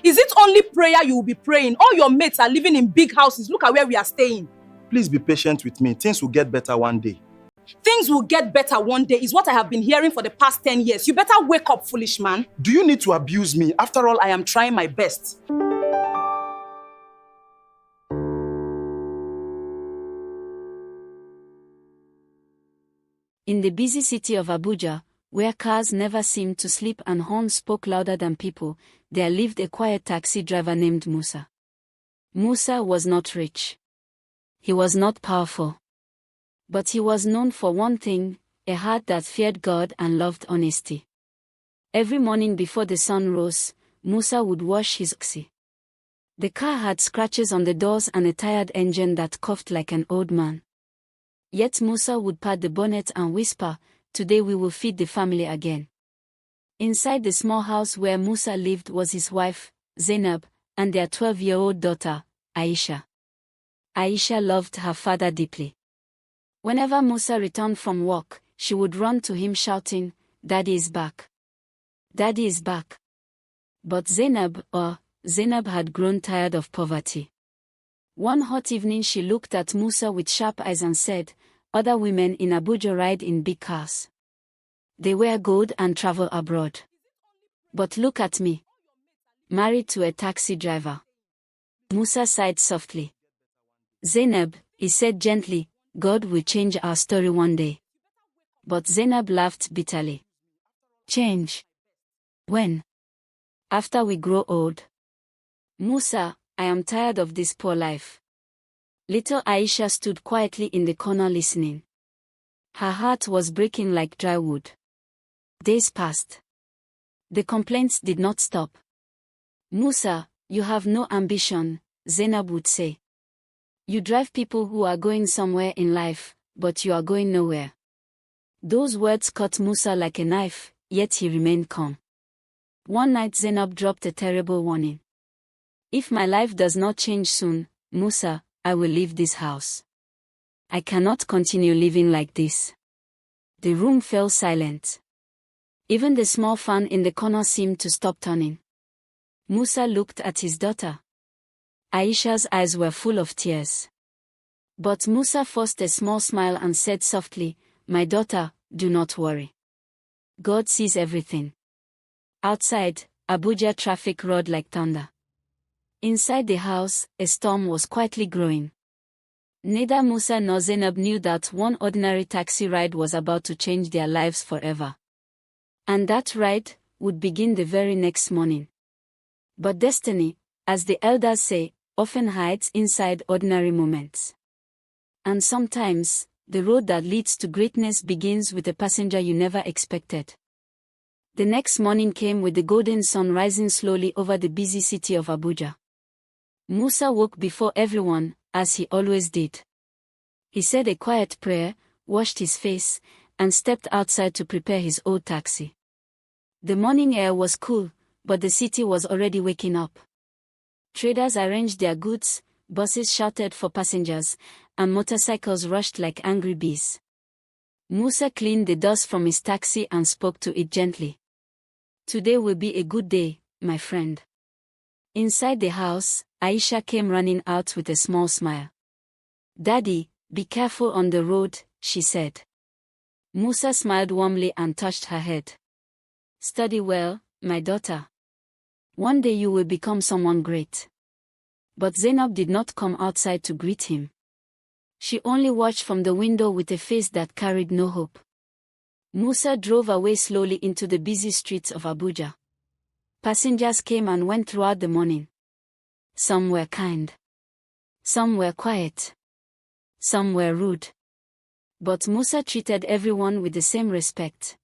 Is it only prayer you will be praying? All your mates are living in big houses. Look at where we are staying. Please be patient with me. Things will get better one day. Things will get better one day is what I have been hearing for the past 10 years. You better wake up, foolish man. Do you need to abuse me? After all, I am trying my best. In the busy city of Abuja, where cars never seemed to sleep and horns spoke louder than people, there lived a quiet taxi driver named Musa. Musa was not rich. He was not powerful. But he was known for one thing, a heart that feared God and loved honesty. Every morning before the sun rose, Musa would wash his taxi. The car had scratches on the doors and a tired engine that coughed like an old man. Yet Musa would pat the bonnet and whisper, "Today we will feed the family again." Inside the small house where Musa lived was his wife, Zainab, and their 12-year-old daughter, Aisha. Aisha loved her father deeply. Whenever Musa returned from work, she would run to him shouting, "Daddy is back. Daddy is back." But Zainab had grown tired of poverty. One hot evening she looked at Musa with sharp eyes and said, "Other women in Abuja ride in big cars. They wear gold and travel abroad. But look at me. Married to a taxi driver." Musa sighed softly. "Zainab," he said gently, "God will change our story one day." But Zainab laughed bitterly. "Change? When? After we grow old?" "Musa, I am tired of this poor life." Little Aisha stood quietly in the corner listening. Her heart was breaking like dry wood. Days passed. The complaints did not stop. "Musa, you have no ambition," Zainab would say. "You drive people who are going somewhere in life, but you are going nowhere." Those words cut Musa like a knife, yet he remained calm. One night Zainab dropped a terrible warning. "If my life does not change soon, Musa, I will leave this house. I cannot continue living like this." The room fell silent. Even the small fan in the corner seemed to stop turning. Musa looked at his daughter. Aisha's eyes were full of tears. But Musa forced a small smile and said softly, "My daughter, do not worry. God sees everything." Outside, Abuja traffic roared like thunder. Inside the house, a storm was quietly growing. Neither Musa nor Zainab knew that one ordinary taxi ride was about to change their lives forever. And that ride would begin the very next morning. But destiny, as the elders say, often hides inside ordinary moments. And sometimes, the road that leads to greatness begins with a passenger you never expected. The next morning came with the golden sun rising slowly over the busy city of Abuja. Musa woke before everyone, as he always did. He said a quiet prayer, washed his face, and stepped outside to prepare his old taxi. The morning air was cool, but the city was already waking up. Traders arranged their goods, buses shouted for passengers, and motorcycles rushed like angry bees. Musa cleaned the dust from his taxi and spoke to it gently. "Today will be a good day, my friend." Inside the house, Aisha came running out with a small smile. "Daddy, be careful on the road," she said. Musa smiled warmly and touched her head. "Study well, my daughter. One day you will become someone great." But Zainab did not come outside to greet him. She only watched from the window with a face that carried no hope. Musa drove away slowly into the busy streets of Abuja. Passengers came and went throughout the morning. Some were kind. Some were quiet. Some were rude. But Musa treated everyone with the same respect.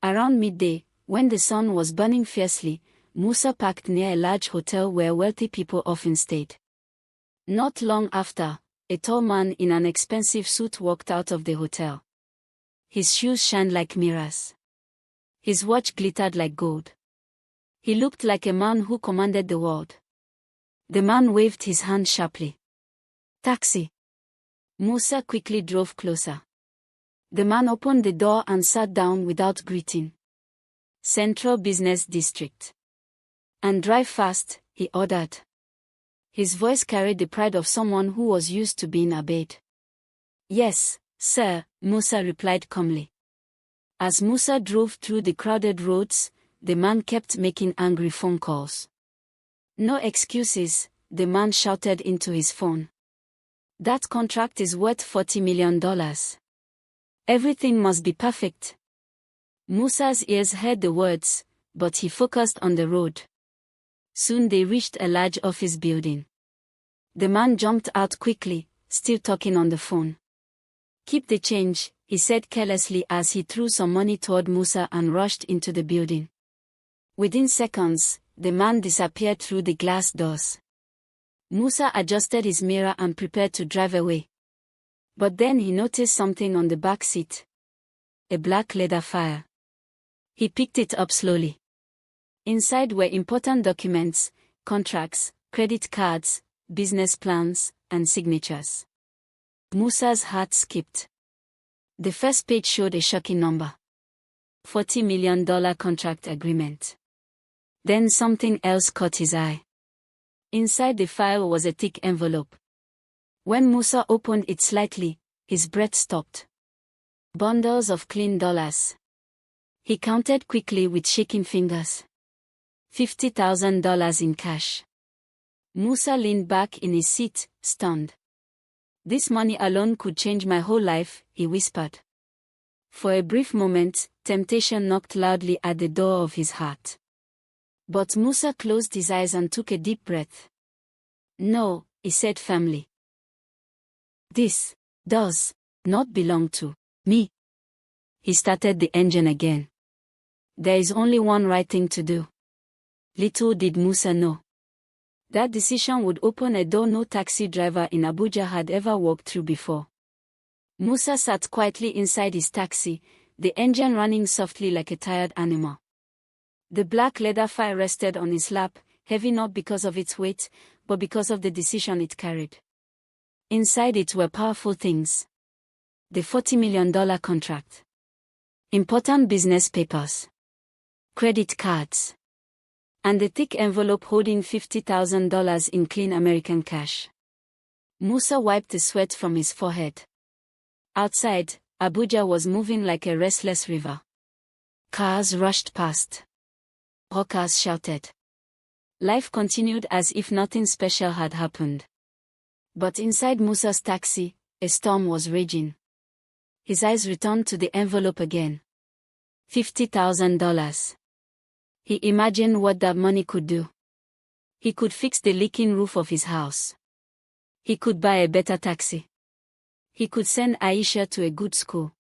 Around midday, when the sun was burning fiercely, Musa parked near a large hotel where wealthy people often stayed. Not long after, a tall man in an expensive suit walked out of the hotel. His shoes shined like mirrors. His watch glittered like gold. He looked like a man who commanded the world. The man waved his hand sharply. "Taxi." Musa quickly drove closer. The man opened the door and sat down without greeting. Central Business District. And drive fast, he ordered. His voice carried the pride of someone who was used to being obeyed. Yes, sir, Musa replied calmly. As Musa drove through the crowded roads, the man kept making angry phone calls. No excuses, the man shouted into his phone. That contract is worth $40 million. Everything must be perfect. Musa's ears heard the words, but he focused on the road. Soon they reached a large office building. The man jumped out quickly, still talking on the phone. Keep the change, he said carelessly as he threw some money toward Musa and rushed into the building. Within seconds, the man disappeared through the glass doors. Musa adjusted his mirror and prepared to drive away. But then he noticed something on the back seat. A black leather file. He picked it up slowly. Inside were important documents, contracts, credit cards, business plans, and signatures. Musa's heart skipped. The first page showed a shocking number. $40 million contract agreement. Then something else caught his eye. Inside the file was a thick envelope. When Musa opened it slightly, his breath stopped. Bundles of clean dollars. He counted quickly with shaking fingers. $50,000 in cash. Musa leaned back in his seat, stunned. This money alone could change my whole life, he whispered. For a brief moment, temptation knocked loudly at the door of his heart. But Musa closed his eyes and took a deep breath. No, he said firmly. This does not belong to me. He started the engine again. There is only one right thing to do. Little did Musa know. That decision would open a door no taxi driver in Abuja had ever walked through before. Musa sat quietly inside his taxi, the engine running softly like a tired animal. The black leather file rested on his lap, heavy not because of its weight, but because of the decision it carried. Inside it were powerful things. The $40 million contract. Important business papers. Credit cards. And the thick envelope holding $50,000 in clean American cash. Musa wiped the sweat from his forehead. Outside, Abuja was moving like a restless river. Cars rushed past. Hawkers shouted. Life continued as if nothing special had happened. But inside Musa's taxi, a storm was raging. His eyes returned to the envelope again. $50,000. He imagined what that money could do. He could fix the leaking roof of his house. He could buy a better taxi. He could send Aisha to a good school.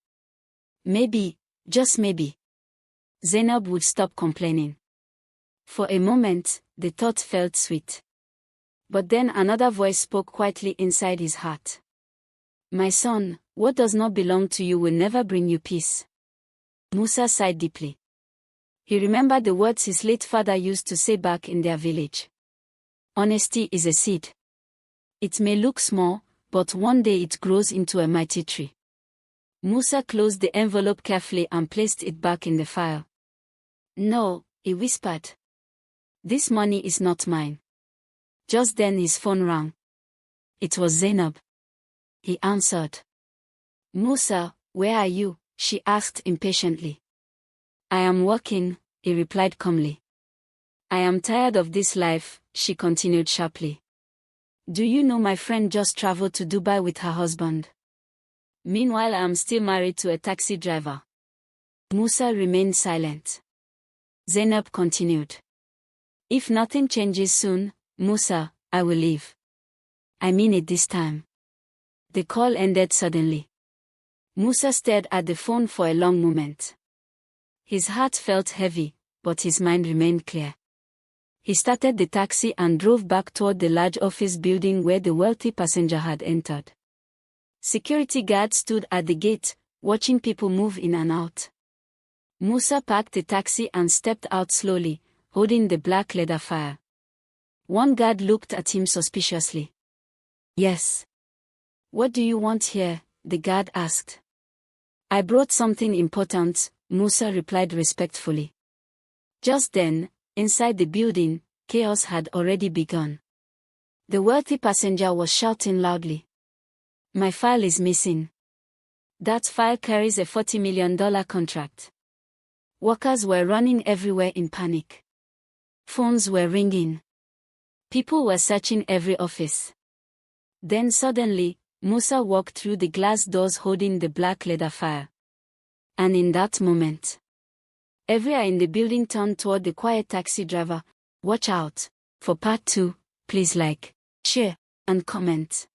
Maybe, just maybe, Zainab would stop complaining. For a moment, the thought felt sweet. But then another voice spoke quietly inside his heart. My son, what does not belong to you will never bring you peace. Musa sighed deeply. He remembered the words his late father used to say back in their village. Honesty is a seed. It may look small, but one day it grows into a mighty tree. Musa closed the envelope carefully and placed it back in the file. No, he whispered. This money is not mine. Just then his phone rang. It was Zainab. He answered. Musa, where are you? She asked impatiently. I am working, he replied calmly. I am tired of this life, she continued sharply. Do you know my friend just traveled to Dubai with her husband? Meanwhile I am still married to a taxi driver. Musa remained silent. Zainab continued. If nothing changes soon, Musa, I will leave. I mean it this time. The call ended suddenly. Musa stared at the phone for a long moment. His heart felt heavy, but his mind remained clear. He started the taxi and drove back toward the large office building where the wealthy passenger had entered. Security guards stood at the gate, watching people move in and out. Musa parked the taxi and stepped out slowly, holding the black leather file. One guard looked at him suspiciously. Yes. What do you want here? The guard asked. I brought something important, Musa replied respectfully. Just then, inside the building, chaos had already begun. The wealthy passenger was shouting loudly, "My file is missing. That file carries a $40 million contract." Workers were running everywhere in panic. Phones were ringing. People were searching every office. Then suddenly, Musa walked through the glass doors holding the black leather file. And in that moment, every eye in the building turned toward the quiet taxi driver. Watch out. For part 2, please like, share, and comment.